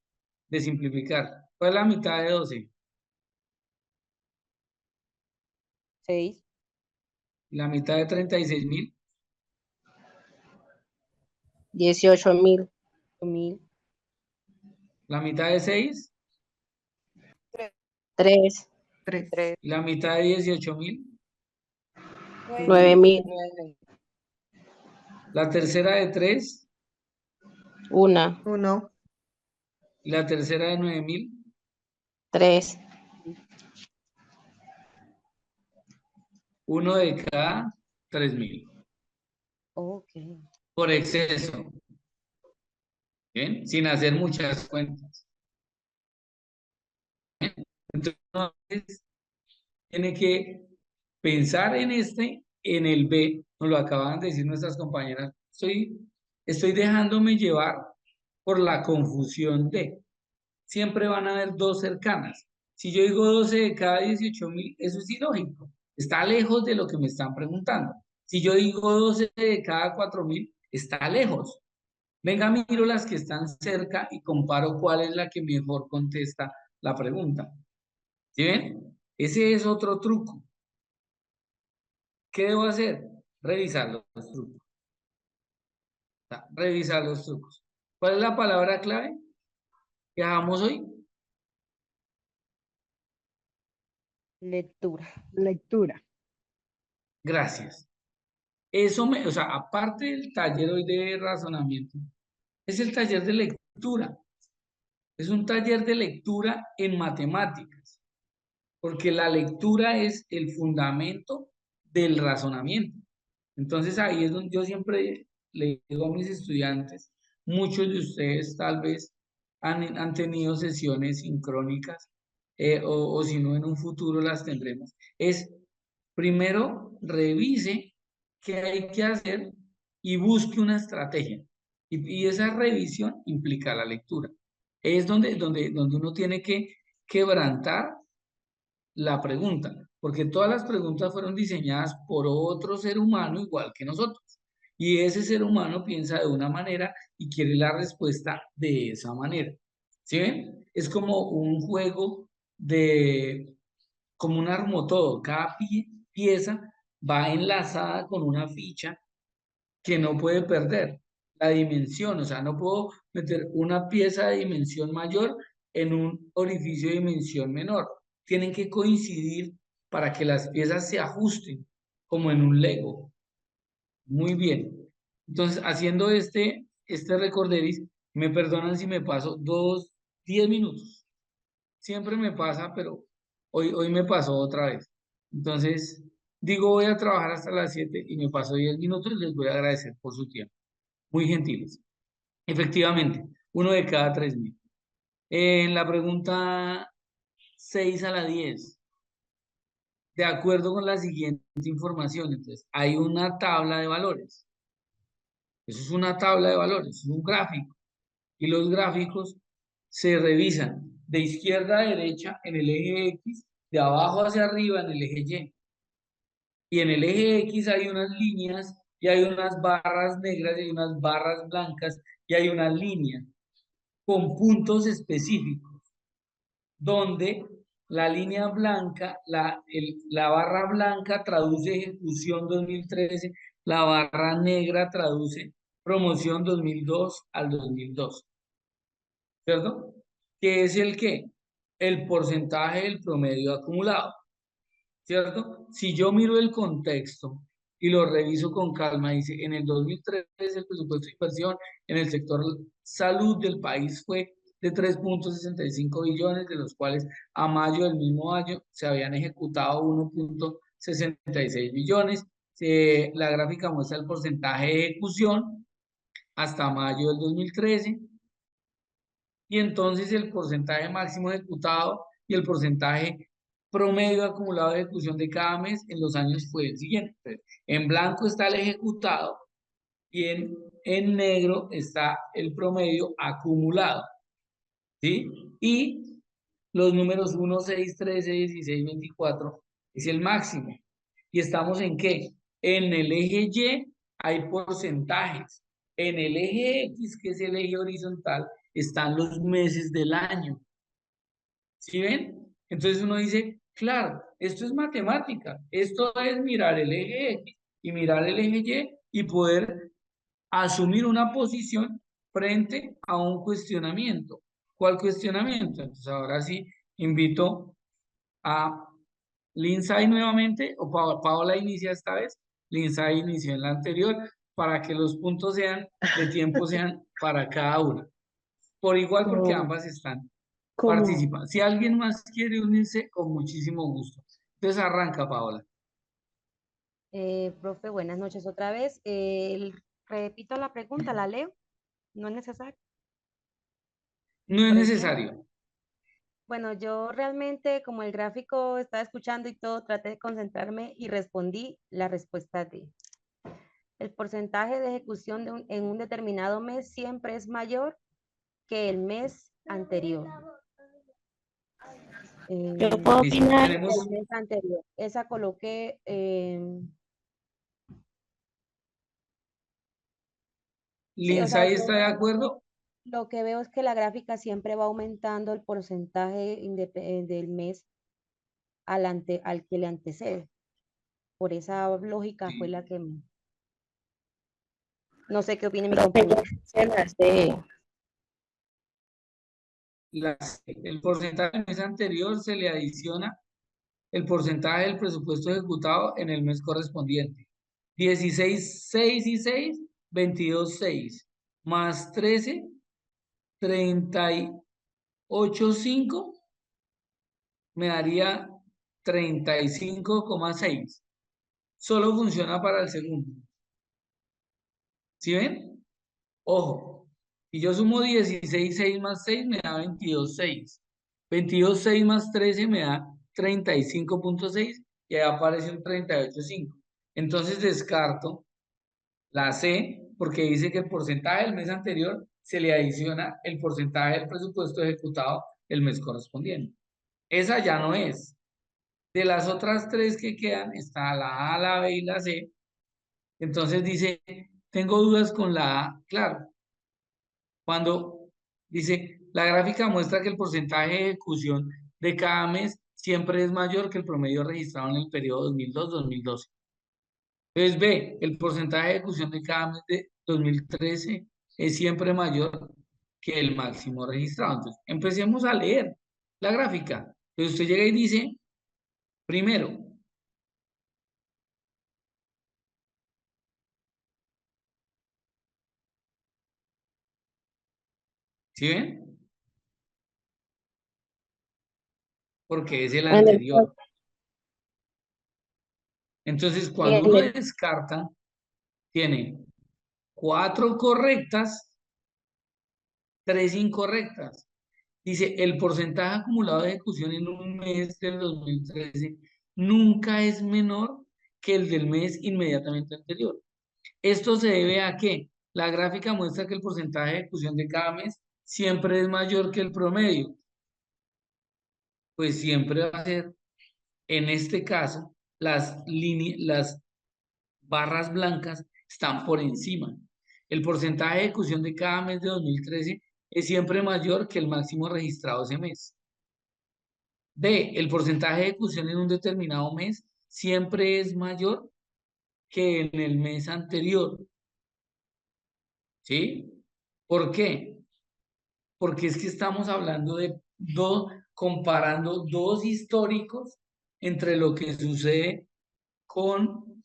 simplificar. ¿Cuál es la mitad de 12? 6, La mitad de 36.000. 18.000. 1000, La mitad de 6. 3. 3. 3, Y la mitad de 18.000. 9.000. La tercera de 3. 1. 1. Y la tercera de 9.000. 3. Uno de cada 3.000. ok. Por exceso. ¿Bien? Sin hacer muchas cuentas. Entonces, tiene que pensar en en el B, nos lo acaban de decir nuestras compañeras. Estoy dejándome llevar por la confusión de. Siempre van a haber dos cercanas. Si yo digo 12 de cada 18.000, eso es ilógico. Está lejos de lo que me están preguntando. Si yo digo 12 de cada 4.000, está lejos. Venga, miro las que están cerca y comparo cuál es la que mejor contesta la pregunta. ¿Sí ven? Ese es otro truco. ¿Qué debo hacer? Revisar los trucos. Revisar los trucos. ¿Cuál es la palabra clave que dejamos hoy? Lectura. Lectura. Gracias. O sea, aparte del taller hoy de razonamiento, es el taller de lectura. Es un taller de lectura en matemáticas, porque la lectura es el fundamento del razonamiento. Entonces ahí es donde yo siempre le digo a mis estudiantes, muchos de ustedes tal vez han tenido sesiones sincrónicas o si no en un futuro las tendremos, es primero revise qué hay que hacer y busque una estrategia. Y esa revisión implica la lectura. Es donde uno tiene que quebrantar la pregunta, porque todas las preguntas fueron diseñadas por otro ser humano igual que nosotros. Y ese ser humano piensa de una manera y quiere la respuesta de esa manera. ¿Sí ven? Es como un juego como un armotodo. Cada pieza va enlazada con una ficha que no puede perder la dimensión. O sea, no puedo meter una pieza de dimensión mayor en un orificio de dimensión menor. Tienen que coincidir para que las piezas se ajusten, como en un Lego. Muy bien. Entonces, haciendo este recorderis, me perdonan si me paso 10 minutos. Siempre me pasa, pero hoy me pasó otra vez. Entonces, digo, voy a trabajar hasta las 7 y me paso 10 minutos y les voy a agradecer por su tiempo. Muy gentiles. Efectivamente, uno de cada 3.000. En la pregunta 6 a la 10, de acuerdo con la siguiente información, entonces, hay una tabla de valores. Eso es una tabla de valores, es un gráfico. Y los gráficos se revisan de izquierda a derecha en el eje X, de abajo hacia arriba en el eje Y. Y en el eje X hay unas líneas y hay unas barras negras y hay unas barras blancas y hay una línea con puntos específicos, donde la línea blanca, la barra blanca traduce ejecución 2013, la barra negra traduce promoción 2002 al 2002. ¿cierto? Que es el qué? El porcentaje del promedio acumulado, ¿cierto? Si yo miro el contexto y lo reviso con calma, dice, en el 2003 el presupuesto de inversión en el sector salud del país fue de 3.65 billones, de los cuales a mayo del mismo año se habían ejecutado 1.66 billones. La gráfica muestra el porcentaje de ejecución hasta mayo del 2013 y entonces el porcentaje máximo ejecutado y el porcentaje promedio acumulado de ejecución de cada mes en los años fue el siguiente. Entonces, en blanco está el ejecutado y en negro está el promedio acumulado, ¿sí? Y los números 1, 6, 13, 16, 24 es el máximo. ¿Y estamos en qué? En el eje Y hay porcentajes. En el eje X, que es el eje horizontal, están los meses del año. ¿Sí ven? Entonces uno dice, claro, esto es matemática. Esto es mirar el eje X y mirar el eje Y poder asumir una posición frente a un cuestionamiento. ¿Cuál cuestionamiento? Entonces ahora sí invito a Lindsay nuevamente, o Paola inicia esta vez, Lindsay inició en la anterior, para que los puntos de tiempo sean para cada una. Por igual porque Como, ambas están como, participando. Si alguien más quiere unirse, con muchísimo gusto. Entonces arranca, Paola. Profe, buenas noches otra vez. Repito la pregunta, la leo. No es necesario. No es Por el tiempo. necesario. Bueno, yo realmente, como el gráfico estaba escuchando y todo, traté de concentrarme y respondí la respuesta D. El porcentaje de ejecución en un determinado mes siempre es mayor que el mes anterior. Yo puedo Listo. opinar. Tenemos, El mes anterior. Esa coloqué. Sí, o sea, Lindsay está de acuerdo. lo que veo es que la gráfica siempre va aumentando el porcentaje del mes al que le antecede. Por esa lógica fue la que no sé qué opina mi Profe, yo compañera. se las sé. El porcentaje del mes anterior se le adiciona el porcentaje del presupuesto ejecutado en el mes correspondiente. 16, 6 y 6, 22, 6, más 13, 38, 5, me daría 35,6. Solo funciona para el segundo. ¿Sí ven? Ojo, y yo sumo 16, 6 más 6 me da 22, 6. 22, 6 más 13 me da 35,6 y ahí aparece un 38,5. Entonces descarto la C porque dice que el porcentaje del mes anterior se le adiciona el porcentaje del presupuesto ejecutado el mes correspondiente. Esa ya no es. De las otras tres que quedan está la A, la B y la C. Entonces dice, tengo dudas con la A, claro. Cuando dice, la gráfica muestra que el porcentaje de ejecución de cada mes siempre es mayor que el promedio registrado en el periodo 2002-2012. Entonces ve, el porcentaje de ejecución de cada mes de 2013 es siempre mayor que el máximo registrado. Entonces, empecemos a leer la gráfica. Entonces usted llega y dice, primero, ¿sí ven? Porque es el En el, anterior. Entonces, y cuando en uno el, descarta, tiene 4 correctas, 3 incorrectas. Dice, el porcentaje acumulado de ejecución en un mes del 2013 nunca es menor que el del mes inmediatamente anterior. Esto se debe a que la gráfica muestra que el porcentaje de ejecución de cada mes siempre es mayor que el promedio. Pues siempre va a ser, en este caso, las barras blancas están por encima. El porcentaje de ejecución de cada mes de 2013 es siempre mayor que el máximo registrado ese mes. B, el porcentaje de ejecución en un determinado mes siempre es mayor que en el mes anterior. ¿Sí? ¿Por qué? porque es que estamos hablando de comparando dos históricos entre lo que sucede con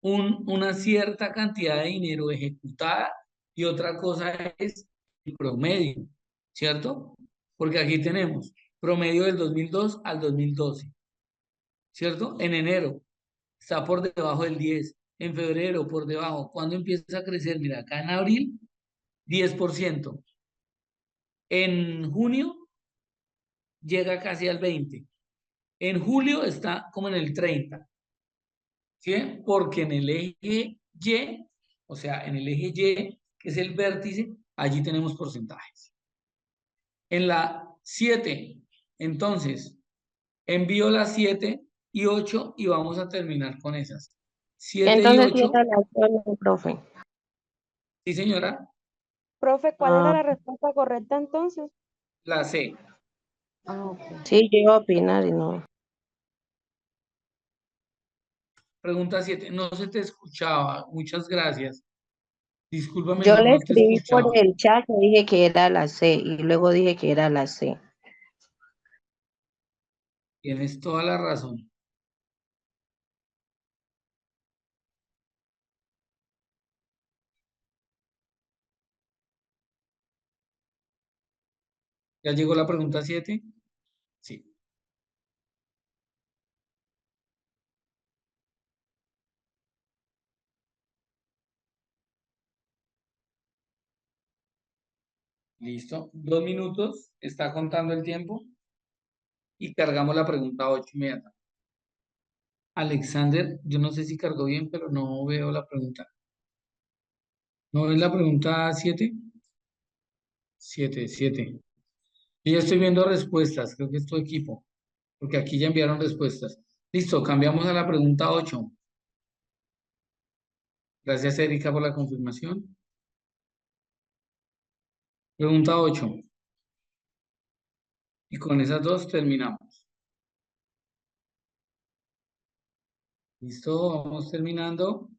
una cierta cantidad de dinero ejecutada y otra cosa es el promedio, ¿cierto? Porque aquí tenemos promedio del 2002 al 2012, ¿cierto? En enero está por debajo del 10, en febrero por debajo. ¿Cuándo empieza a crecer? Mira, acá en abril, 10%. En junio llega casi al 20%. En julio está como en el 30%. ¿Sí? Porque en el eje Y, o sea, en el eje Y, que es el vértice, allí tenemos porcentajes. En la 7, entonces, envío las 7 y 8 y vamos a terminar con esas. 7 y Entonces, sí 8, era la opción, profe. sí señora, Profe, ¿cuál era Ah, la respuesta correcta entonces? la C. Ah, ok. sí, yo iba a opinar y no. Pregunta 7, no se te escuchaba, muchas gracias. Discúlpame, Yo no, le no te escribí por escuchaba. el chat y dije que era la C y luego dije que era la C. Tienes toda la razón. ¿Ya llegó la pregunta 7? Sí. Listo. 2 minutos. Está contando el tiempo. Y cargamos la pregunta 8 inmediata. Alexander, yo no sé si cargó bien, pero no veo la pregunta. ¿No ves la pregunta 7? 7, 7. Yo ya estoy viendo respuestas. Creo que es tu equipo. Porque aquí ya enviaron respuestas. Listo. Cambiamos a la pregunta 8. Gracias, Erika, por la confirmación. Pregunta 8. Y con esas dos terminamos. Listo, vamos terminando.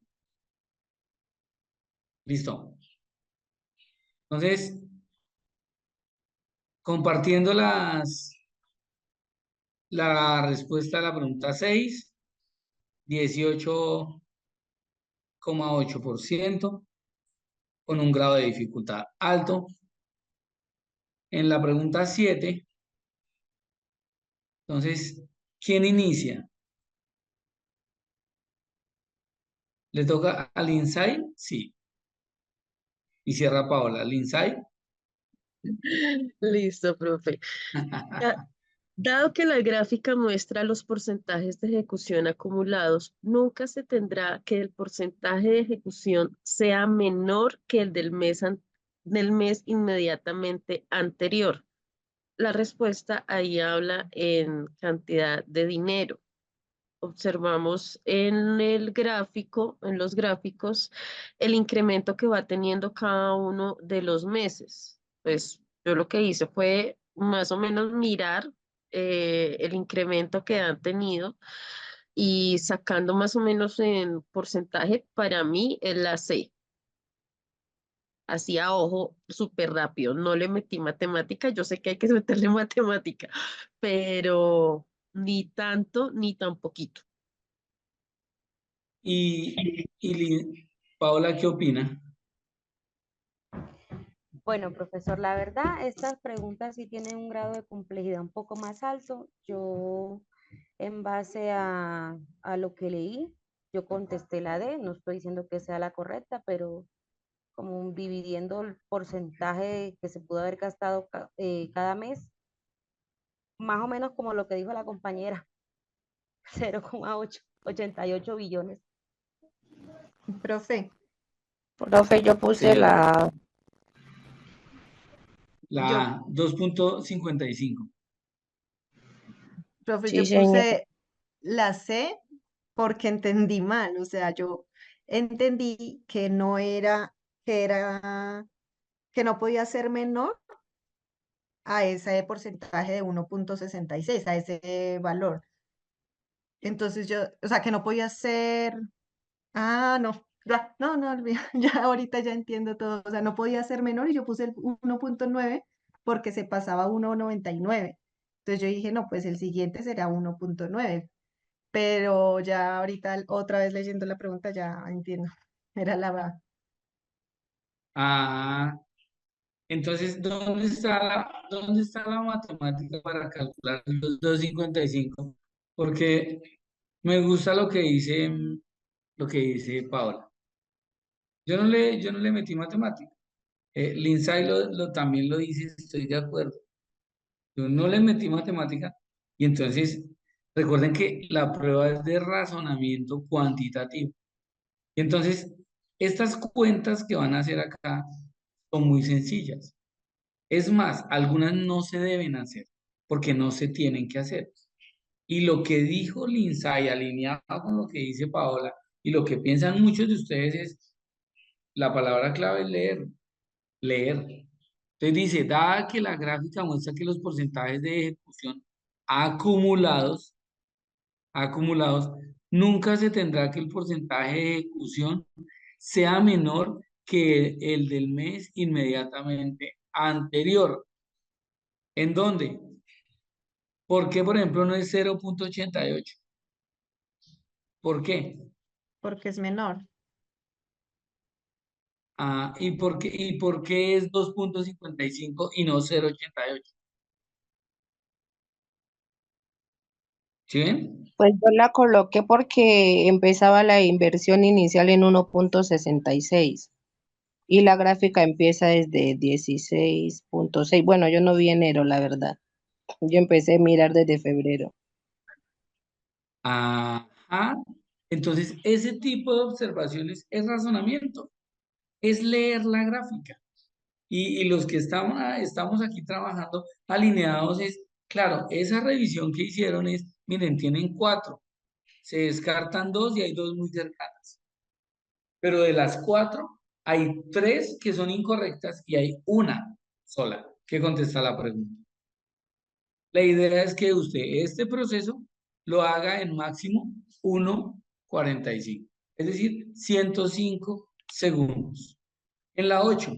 Listo. Entonces, compartiendo la respuesta a la pregunta 6, 18,8% con un grado de dificultad alto. En la pregunta 7, entonces, ¿quién inicia? ¿Le toca al Insight? Sí. Y cierra Paola. ¿Al Insight? Listo, profe. Da- Dado que la gráfica muestra los porcentajes de ejecución acumulados, nunca se tendrá que el porcentaje de ejecución sea menor que el del mes inmediatamente anterior. La respuesta ahí habla en cantidad de dinero. Observamos en el gráfico, en los gráficos, el incremento que va teniendo cada uno de los meses. Pues yo lo que hice fue más o menos mirar el incremento que han tenido y sacando más o menos en porcentaje, para mí es la C. Así a ojo, súper rápido. No le metí matemática, yo sé que hay que meterle matemática, pero ni tanto ni tan poquito. Paola, ¿qué opina? Bueno, profesor, la verdad, estas preguntas sí tienen un grado de complejidad un poco más alto. Yo, en base a lo que leí, yo contesté la D. No estoy diciendo que sea la correcta, pero como dividiendo el porcentaje que se pudo haber gastado cada mes, más o menos como lo que dijo la compañera, 0,88 billones. Profe, Profe, yo puse Señora, la yo, la 2,55. profe, sí, yo señor. puse la C porque entendí mal, o sea, yo entendí que no era, que no podía ser menor a ese porcentaje de 1,66, a ese valor. Entonces yo, o sea, que no podía ser, no, Ya, no, no, ya ahorita ya entiendo todo. O sea, no podía ser menor y yo puse el 1.9 porque se pasaba a 1.99. Entonces yo dije, no, pues el siguiente será 1.9. Pero ya ahorita otra vez leyendo la pregunta ya entiendo. Era la... Ah, entonces, dónde está la matemática para calcular los 255? Porque me gusta lo que dice Paola. Yo no le metí matemática. Lindsay también lo dice, estoy de acuerdo. Yo no le metí matemática y entonces recuerden que la prueba es de razonamiento cuantitativo. Y entonces, estas cuentas que van a hacer acá son muy sencillas. Es más, algunas no se deben hacer porque no se tienen que hacer. Y lo que dijo Lindsay, alineado con lo que dice Paola, y lo que piensan muchos de ustedes es, la palabra clave es leer, leer. Entonces dice, dada que la gráfica muestra que los porcentajes de ejecución acumulados, acumulados, nunca se tendrá que el porcentaje de ejecución sea menor que el del mes inmediatamente anterior. ¿En dónde? ¿Por qué, por ejemplo, no es 0.88? ¿Por qué? porque es menor. Ah, y por qué es 2.55 y no 0.88? ¿Sí ven? Pues yo la coloqué porque empezaba la inversión inicial en 1.66 y la gráfica empieza desde 16.6. Bueno, yo no vi enero, la verdad. Yo empecé a mirar desde febrero. Ajá. Entonces, ese tipo de observaciones es razonamiento, es leer la gráfica. Y los que estamos aquí trabajando alineados es, claro, esa revisión que hicieron es, miren, tienen 4, se descartan 2 y hay 2 muy cercanas. Pero de las 4, hay 3 que son incorrectas y hay una sola que contesta la pregunta. La idea es que usted este proceso lo haga en máximo 1:45, es decir, 105 segundos. En la 8,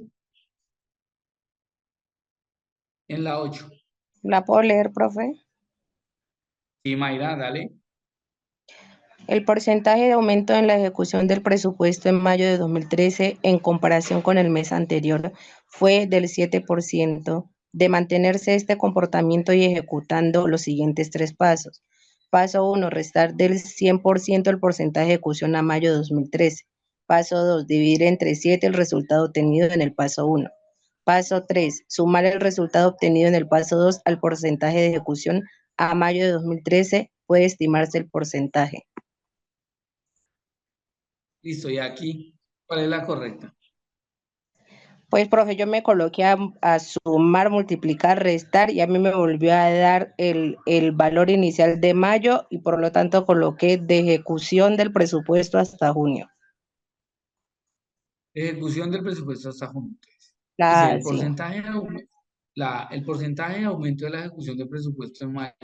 en la 8. ¿La puedo leer, profe? Sí, Mayra, dale. El porcentaje de aumento en la ejecución del presupuesto en mayo de 2013 en comparación con el mes anterior fue del 7%. De mantenerse este comportamiento y ejecutando los siguientes 3 pasos. Paso 1, restar del 100% el porcentaje de ejecución a mayo de 2013. Paso 2, dividir entre 7 el resultado obtenido en el paso 1. Paso 3, sumar el resultado obtenido en el paso 2 al porcentaje de ejecución a mayo de 2013. Puede estimarse el porcentaje. Listo, y aquí, ¿cuál es la correcta? Pues, profe, yo me coloqué a sumar, multiplicar, restar y a mí me volvió a dar el valor inicial de mayo y por lo tanto coloqué de ejecución del presupuesto hasta junio. Ejecución del presupuesto hasta junio. Dice, el Sí. porcentaje el porcentaje de aumento de la ejecución del presupuesto en mayo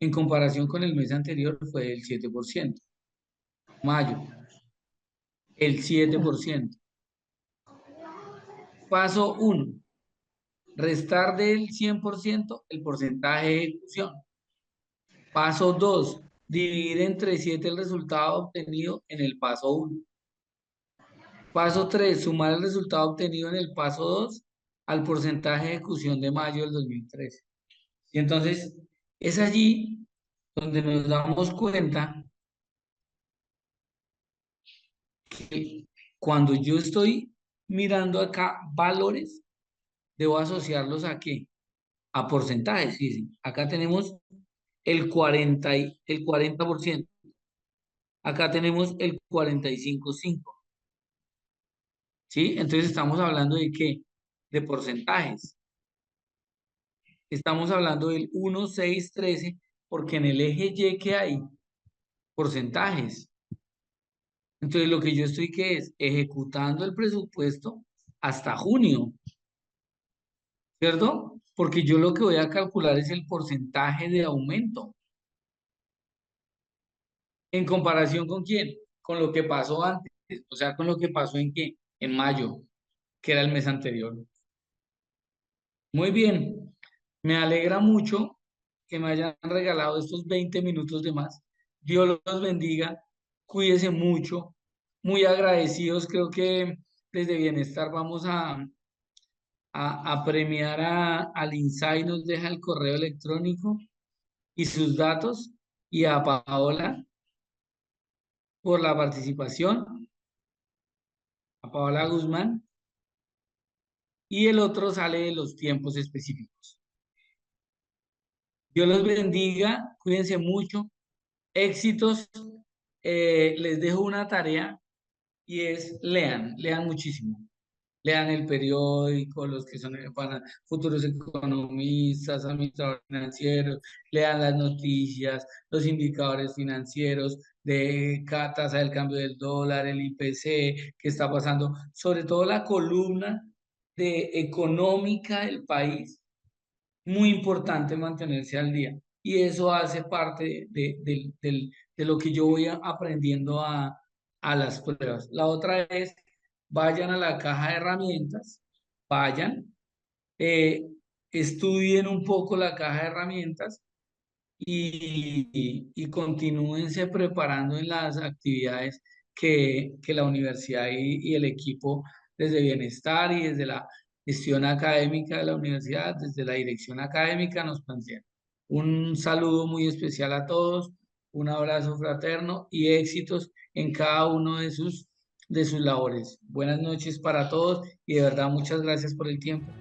en comparación con el mes anterior fue del 7%. Mayo, el 7%. Paso 1, restar del 100% el porcentaje de ejecución. Paso 2, dividir entre 7 el resultado obtenido en el paso 1. Paso 3, sumar el resultado obtenido en el paso 2 al porcentaje de ejecución de mayo del 2013. Y entonces es allí donde nos damos cuenta que cuando yo estoy mirando acá valores, debo asociarlos a qué? A porcentajes. Fíjense, acá tenemos el 40%. Acá tenemos el 45.5. ¿Sí? Entonces estamos hablando de qué? De porcentajes. Estamos hablando del 1, 6, 13, porque en el eje Y que hay porcentajes. Entonces lo que yo estoy que es ejecutando el presupuesto hasta junio, ¿cierto? Porque yo lo que voy a calcular es el porcentaje de aumento. ¿En comparación con quién? Con lo que pasó antes. o sea, con lo que pasó en mayo, que era el mes anterior. Muy bien, me alegra mucho que me hayan regalado estos 20 minutos de más. Dios los bendiga, cuídense mucho, muy agradecidos. Creo que desde Bienestar vamos a premiar al INSAI, nos deja el correo electrónico y sus datos, y a Paola por la participación, a Paola Guzmán, y el otro sale de los tiempos específicos. Dios los bendiga, cuídense mucho, éxitos. Les dejo una tarea y es lean muchísimo. Lean el periódico, los que son futuros economistas, administradores financieros, lean las noticias, los indicadores financieros de tasa del cambio del dólar, el IPC, qué está pasando, sobre todo la columna de económica del país. Muy importante mantenerse al día. Y eso hace parte de lo que yo voy aprendiendo a las pruebas. La otra es, vayan a la caja de herramientas, vayan, eh, estudien un poco la caja de herramientas y continúense preparando en las actividades que la universidad y el equipo desde Bienestar y desde la gestión académica de la universidad, desde la dirección académica nos plantean. Un saludo muy especial a todos, un abrazo fraterno y éxitos en cada uno de sus labores. Buenas noches para todos y de verdad muchas gracias por el tiempo.